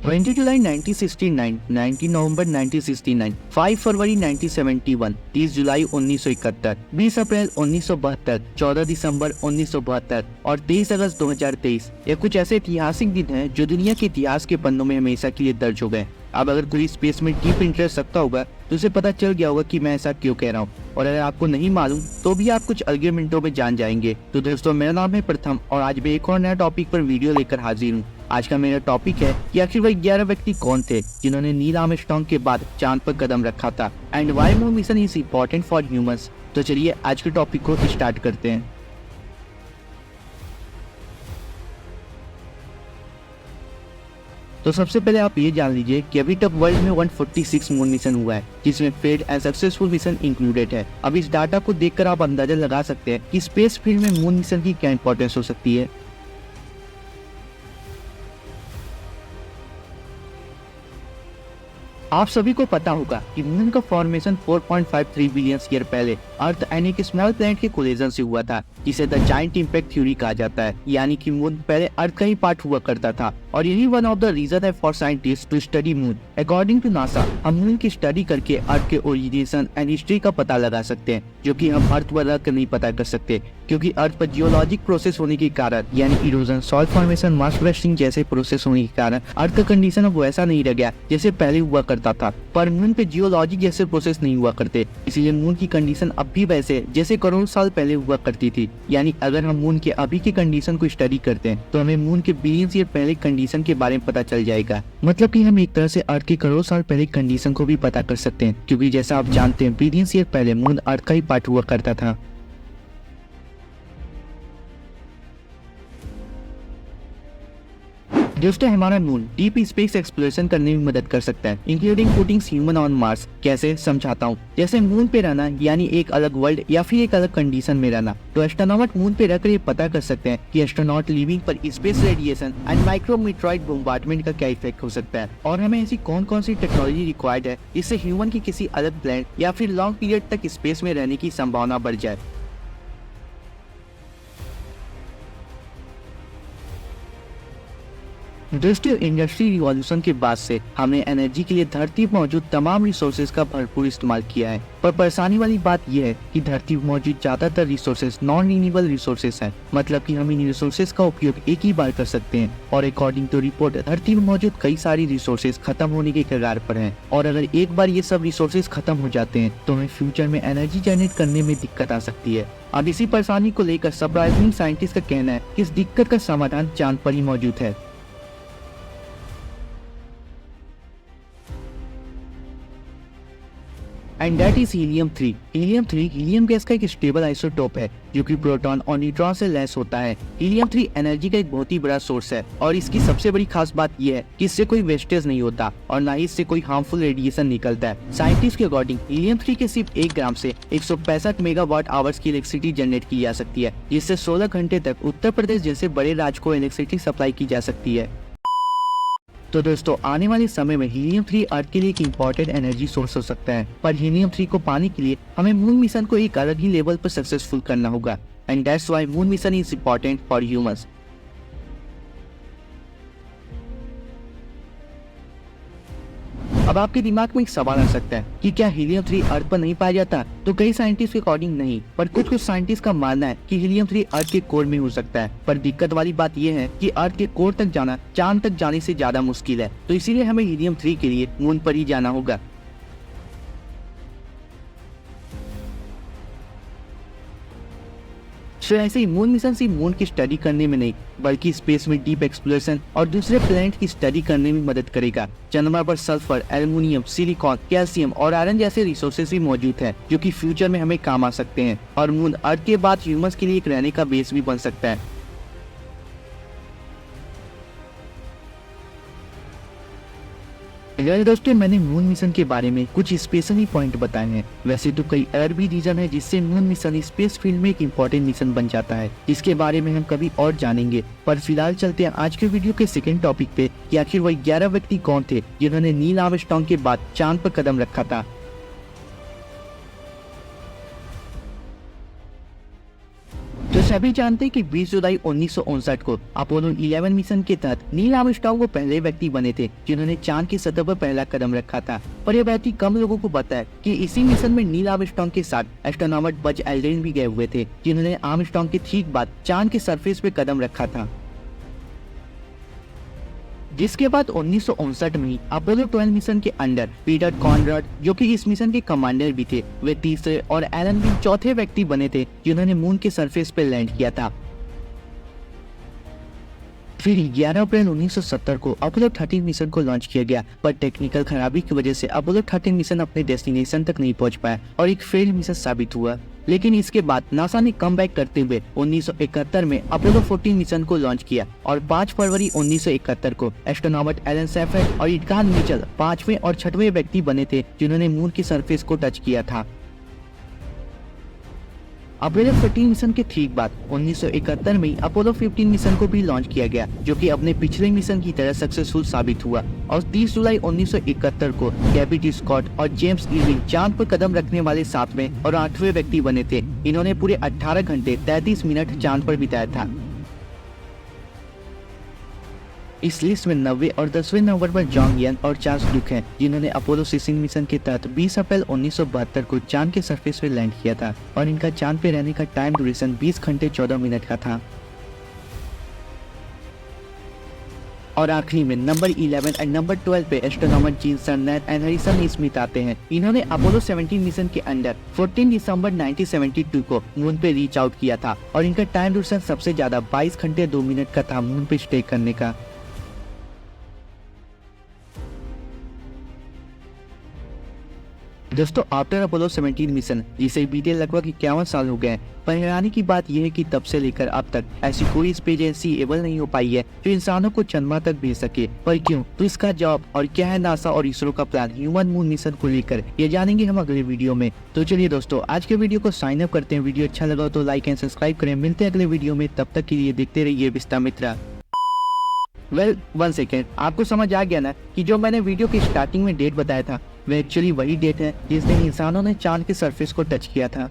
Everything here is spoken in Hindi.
20 जुलाई 1969, 19 नवंबर 1969, 5 फरवरी 1971, 30 जुलाई 1971, 20 अप्रैल 1972, 14 दिसंबर 1972 और 23 अगस्त 2023 ये कुछ ऐसे ऐतिहासिक दिन हैं जो दुनिया के इतिहास के पन्नों में हमेशा के लिए दर्ज हो गए। अब अगर कोई स्पेस में डीप इंटरेस्ट रखता होगा तो उसे पता चल गया होगा कि मैं ऐसा क्यों कह रहा हूँ, और अगर आपको नहीं मालूम तो भी आप कुछ अगले मिनटों में जान जाएंगे। तो दोस्तों, मेरा नाम है प्रथम और आज मैं एक और नया टॉपिक पर वीडियो लेकर हाजिर हूँ। आज का मेरा टॉपिक है कि आखिर वह 11 व्यक्ति कौन थे जिन्होंने नील आर्मस्ट्रांग के बाद चांद पर कदम रखा था, and why moon mission is important for humans. तो चलिए आज के टॉपिक को स्टार्ट करते हैं। तो सबसे पहले आप ये जान लीजिए कि अभी तक वर्ल्ड में 146 मून मिशन हुआ है, जिसमें failed and successful mission included है। अब इस डाटा को देखकर आप अंदाजा लगा सकते हैं कि स्पेस फील्ड में मून मिशन की क्या इंपॉर्टेंस हो सकती है। आप सभी को पता होगा कि मून का फॉर्मेशन 4.53 बिलियन ईयर पहले अर्थ एंड एक स्मॉल प्लैनेट के कोलिजन से हुआ था, जिसे द जायंट इम्पैक्ट थ्योरी कहा जाता है। यानी कि मून पहले अर्थ का ही पार्ट हुआ करता था, और यही वन ऑफ द रीजन है for scientist to study moon. According to NASA, हम मून की स्टडी करके अर्थ के ओरिजिनेशन एंड हिस्ट्री का पता लगा सकते हैं, जो कि हम अर्थ पर रह कर नहीं पता कर सकते, क्योंकि अर्थ पर जियोलॉजिक प्रोसेस होने के कारण, यानी इरोजन, सॉइल फॉर्मेशन, मास ब्लास्टिंग जैसे प्रोसेस होने के कारण अर्थ का कंडीशन अब वैसा नहीं रह गया जैसे पहले हुआ करता था। पर मून पे जियोलॉजी जैसे प्रोसेस नहीं हुआ करते, इसीलिए मून की कंडीशन अब भी वैसे जैसे करोड़ साल पहले हुआ करती थी। यानी अगर हम मून के अभी की कंडीशन को स्टडी करते हैं तो हमें मून के बिलियंस ईयर पहले कंडीशन के बारे में पता चल जाएगा। मतलब कि हम एक तरह से अर्थ के करोड़ साल पहले कंडीशन को भी पता कर सकते हैं, क्योंकि जैसा आप जानते हैं बिलियंस ईयर पहले मून अर्थ का ही पार्ट हुआ करता था। दोस्तों, हमारा मून डीप स्पेस एक्सप्लोरेशन करने में मदद कर सकता है, including putting human on Mars. कैसे, समझाता हूँ। जैसे मून पे रहना यानी एक अलग वर्ल्ड या फिर एक अलग कंडीशन में रहना, तो एस्ट्रोनॉट मून पे रहकर ये पता कर सकते हैं कि एस्ट्रोनॉट लिविंग पर स्पेस रेडिएशन एंड माइक्रोमीटरॉइड बॉम्बार्डमेंट का क्या इफेक्ट हो सकता है, और हमें ऐसी कौन कौन सी टेक्नोलॉजी रिक्वायर्ड है जिससे ह्यूमन की किसी अलग प्लैनेट या फिर लॉन्ग पीरियड तक स्पेस में रहने की संभावना बढ़ जाए। दोस्तों, इंडस्ट्री रिवॉल्यूशन के बाद से हमने एनर्जी के लिए धरती पर मौजूद तमाम रिसोर्सेज का भरपूर इस्तेमाल किया है, पर परेशानी वाली बात यह है कि धरती पर मौजूद ज्यादातर रिसोर्सेज नॉन रिन्यूएबल रिसोर्सेज हैं। मतलब कि हम इन रिसोर्सेज का उपयोग एक ही बार कर सकते हैं, और अकॉर्डिंग टू रिपोर्ट धरती में मौजूद कई सारी रिसोर्सेज खत्म होने के कगार पर हैं, और अगर एक बार ये सब रिसोर्सेज खत्म हो जाते हैं तो हमें फ्यूचर में एनर्जी जनरेट करने में दिक्कत आ सकती है। अब इसी परेशानी को लेकर सरप्राइजिंग साइंटिस्ट का कहना है कि इस दिक्कत का समाधान चांद पर ही मौजूद है। And that is helium 3। Helium 3 helium gas का एक स्टेबल आइसोटोप है जो कि प्रोटॉन और न्यूट्रॉन से लेस होता है। हीलियम 3 एनर्जी का एक बहुत ही बड़ा सोर्स है, और इसकी सबसे बड़ी खास बात यह है कि इससे कोई वेस्टेज नहीं होता और ना ही इससे कोई हार्मफुल रेडिएशन निकलता है। साइंटिस्ट के अकॉर्डिंग हीलियम 3 के सिर्फ 1 ग्राम से 165 मेगावाट आवर्स की इलेक्ट्रिसिटी जनरेट की जा सकती है, जिससे 16 घंटे तक उत्तर प्रदेश जैसे बड़े राज्य को इलेक्ट्रिसिटी सप्लाई की जा सकती है। तो दोस्तों, आने वाले समय में हीलियम 3 अर्थ के लिए एक इम्पोर्टेंट एनर्जी सोर्स हो सकता है, पर हीलियम 3 को पाने के लिए हमें मून मिशन को एक अलग ही लेवल पर सक्सेसफुल करना होगा, and that's why moon mission is important for humans. अब आपके दिमाग में एक सवाल आ सकता है कि क्या हीलियम 3 अर्थ पर नहीं पाया जाता? तो कई साइंटिस्ट के अकॉर्डिंग नहीं, पर कुछ साइंटिस्ट का मानना है कि हीलियम 3 अर्थ के कोर में हो सकता है। पर दिक्कत वाली बात यह है कि अर्थ के कोर तक जाना चांद तक जाने से ज्यादा मुश्किल है, तो इसीलिए हमें हीलियम 3 के लिए मून पर ही जाना होगा। तो ऐसे ही मून मिशन सिर्फ मून की स्टडी करने में नहीं, बल्कि स्पेस में डीप एक्सप्लोरेशन और दूसरे प्लैनेट की स्टडी करने में मदद करेगा। चंद्रमा पर सल्फर, एल्युमिनियम, सिलिकॉन, कैल्शियम और आयरन जैसे रिसोर्सेज भी मौजूद हैं, जो कि फ्यूचर में हमें काम आ सकते हैं, और मून अर्थ के बाद ह्यूमंस के लिए एक रहने का बेस भी बन सकता है। दोस्तों, मैंने मून मिशन के बारे में कुछ स्पेशली पॉइंट बताए हैं। वैसे तो कई और भी रीजन है जिससे मून मिशन स्पेस फील्ड में एक इम्पोर्टेंट मिशन बन जाता है, जिसके बारे में हम कभी और जानेंगे। पर फिलहाल चलते हैं आज के वीडियो के सेकंड टॉपिक पे कि आखिर वही 11 व्यक्ति कौन थे जिन्होंने नील आर्मस्ट्रांग के बाद चांद पर कदम रखा था। सभी जानते हैं कि 20 जुलाई 1959 को अपोलो 11 मिशन के तहत नील आर्मस्ट्रांग वो पहले व्यक्ति बने थे जिन्होंने चांद की सतह पर पहला कदम रखा था। पर यह बहुत ही कम लोगों को पता है कि इसी मिशन में नील आर्मस्ट्रांग के साथ एस्ट्रोनॉट बज एल्ड्रिन भी गए हुए थे, जिन्होंने आर्मस्ट्रांग के ठीक बाद चांद के सरफेस पे कदम रखा था। जिसके बाद 1959 में अपोलो 12 मिशन के अंडर पीटर कॉनराड, जो कि इस मिशन के कमांडर भी थे, वे तीसरे और एलन बीन चौथे व्यक्ति बने थे जिन्होंने मून के सरफेस पर लैंड किया था। फिर 11 अप्रैल 1970 को अपोलो 13 मिशन को लॉन्च किया गया, पर टेक्निकल खराबी की वजह से अपोलो 13 मिशन अपने डेस्टिनेशन तक नहीं पहुंच पाया और एक फेल्ड मिशन साबित हुआ। लेकिन इसके बाद नासा ने कमबैक करते हुए 1971 में अपोलो 14 मिशन को लॉन्च किया और 5 फरवरी 1971 को एस्ट्रोनॉट एलन सैफर्ड और इडगान मिचेल 5वें और 6वें व्यक्ति बने थे जिन्होंने मून की सरफेस को टच किया था। अपोलो 14 मिशन के ठीक बाद 1971 में अपोलो 15 मिशन को भी लॉन्च किया गया, जो कि अपने पिछले मिशन की तरह सक्सेसफुल साबित हुआ और 30 जुलाई 1971 को गैविट स्कॉट और जेम्स इरविन चांद पर कदम रखने वाले 7वें और 8वें व्यक्ति बने थे। इन्होंने पूरे 18 घंटे 33 मिनट चांद पर बिताया था। इस लिस्ट में 90 और 10वें नंबर पर जॉन यन और चार्ल्स ड्यूक हैं, जिन्होंने अपोलो 16 मिशन के तहत 20 अप्रैल 1972 को चांद के सरफेस पे लैंड किया था और इनका चांद पे रहने का टाइम ड्यूरेशन 20 घंटे 14 मिनट का था। और आखिरी में नंबर 11 और नंबर 12 पे astronaut Gene Cernan and Harrison Schmitt आते हैं। इन्होंने अपोलो 17 मिशन के अंडर 14 दिसंबर 1972 को मून पे रीच आउट किया था और इनका टाइम ड्यूरेशन सबसे ज्यादा 22 घंटे 2 मिनट का था मून पे स्टे करने का। दोस्तों, आफ्टर अपोलो 17 मिशन जिसे बीते लगभग 51 साल हो गए, पर हैरानी की बात यह है कि तब से लेकर अब तक ऐसी कोई स्पेस एजेंसी एबल नहीं हो पाई है जो इंसानों को चंद्रमा तक भेज सके। पर क्यों? तो इसका जवाब और क्या है नासा और इसरो का प्लान ह्यूमन मून मिशन को लेकर, ये जानेंगे हम अगले वीडियो में। तो चलिए दोस्तों, आज के वीडियो को साइन अप करते हैं। वीडियो अच्छा लगा तो लाइक एंड सब्सक्राइब करें। मिलते हैं अगले वीडियो में, तब तक के लिए देखते रहिए विस्तामित्रा। वन सेकेंड, आपको समझ आ गया ना कि जो मैंने वीडियो की स्टार्टिंग में डेट बताया था वह एक्चुअली वही डेट है जिस दिन इंसानों ने चांद के सरफेस को टच किया था।